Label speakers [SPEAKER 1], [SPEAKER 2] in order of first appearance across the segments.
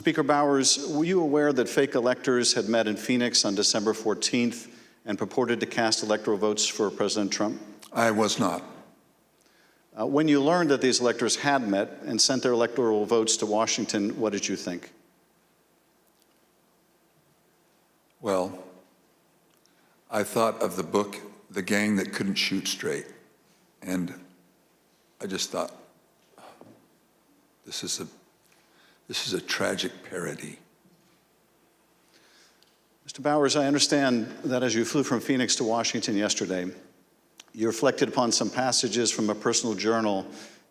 [SPEAKER 1] Speaker Bowers, were you aware that fake electors had met in Phoenix on December 14th and purported to cast electoral votes for President Trump?
[SPEAKER 2] I was not.
[SPEAKER 1] When you learned that these electors had met and sent their electoral votes to Washington, what did you think?
[SPEAKER 2] Well, I thought of the book, The Gang That Couldn't Shoot Straight, and I just thought, this is a tragic parody.
[SPEAKER 1] Mr. Bowers, I understand that as you flew from Phoenix to Washington yesterday, you reflected upon some passages from a personal journal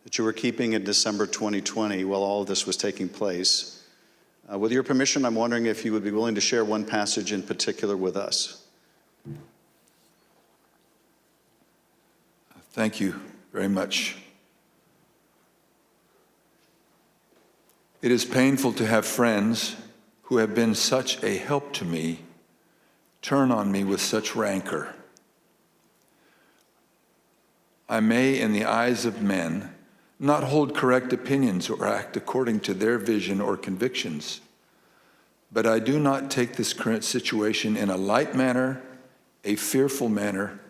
[SPEAKER 1] that you were keeping in December 2020 while all of this was taking place. With your permission, I'm wondering if you would be willing to share one passage in particular with us.
[SPEAKER 2] Thank you very much. It is painful to have friends who have been such a help to me turn on me with such rancor. I may, in the eyes of men, not hold correct opinions or act according to their vision or convictions, but I do not take this current situation in a light manner, a fearful manner,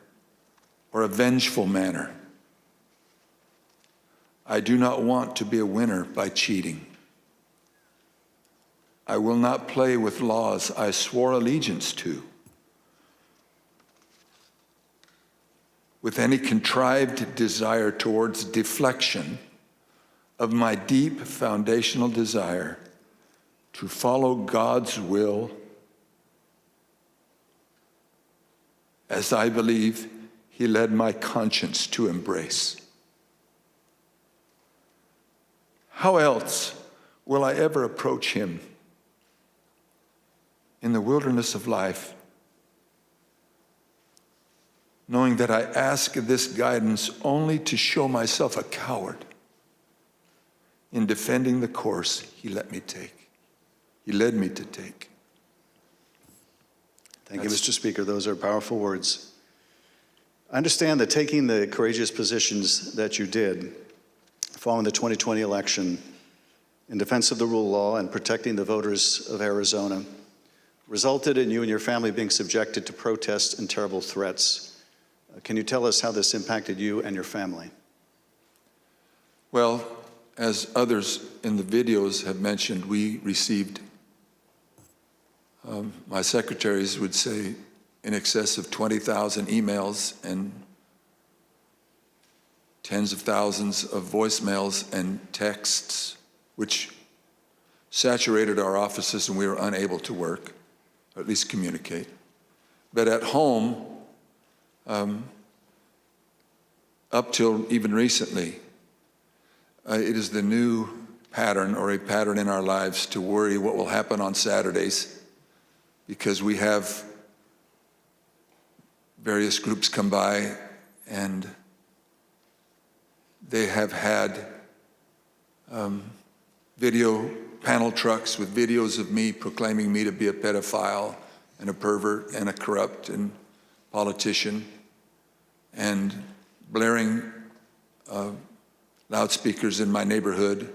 [SPEAKER 2] or a vengeful manner. I do not want to be a winner by cheating. I will not play with laws I swore allegiance to with any contrived desire towards deflection of my deep foundational desire to follow God's will as I believe He led my conscience to embrace. How else will I ever approach Him in the wilderness of life, knowing that I ask this guidance only to show myself a coward in defending the course He let me take. He led me to take.
[SPEAKER 1] Thank you, Mr. Speaker. Those are powerful words. I understand that taking the courageous positions that you did following the 2020 election in defense of the rule of law and protecting the voters of Arizona resulted in you and your family being subjected to protests and terrible threats. Can you tell us how this impacted you and your family?
[SPEAKER 2] Well, as others in the videos have mentioned, we received, my secretaries would say, in excess of 20,000 emails and tens of thousands of voicemails and texts, which saturated our offices and we were unable to work, or at least communicate. But at home, up till even recently, it is the new pattern or a pattern in our lives to worry what will happen on Saturdays, because we have various groups come by and they have had video panel trucks with videos of me proclaiming me to be a pedophile and a pervert and a corrupt and politician, and blaring loudspeakers in my neighborhood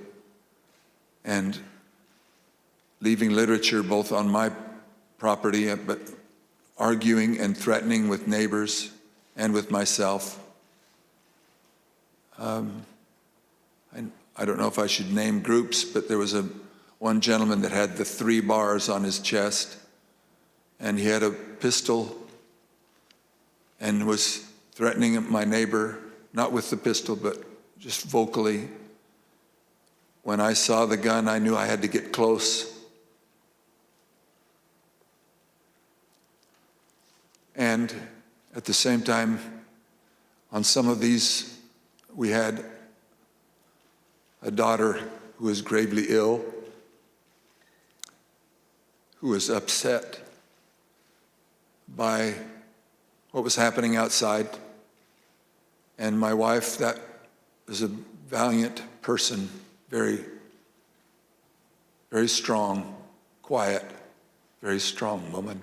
[SPEAKER 2] and leaving literature both on my property, but arguing and threatening with neighbors and with myself. I don't know if I should name groups, but there was one gentleman that had the 3 bars on his chest, and he had a pistol and was threatening my neighbor, not with the pistol, but just vocally. When I saw the gun, I knew I had to get close. And at the same time, on some of these, we had a daughter who was gravely ill, who was upset by what was happening outside. And my wife, that was a valiant person, very, very strong, quiet, very strong woman.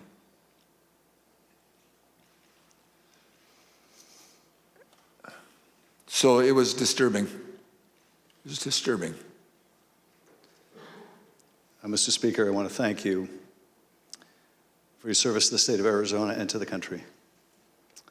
[SPEAKER 2] So it was disturbing. It was disturbing.
[SPEAKER 1] Mr. Speaker, I want to thank you for your service to the state of Arizona and to the country.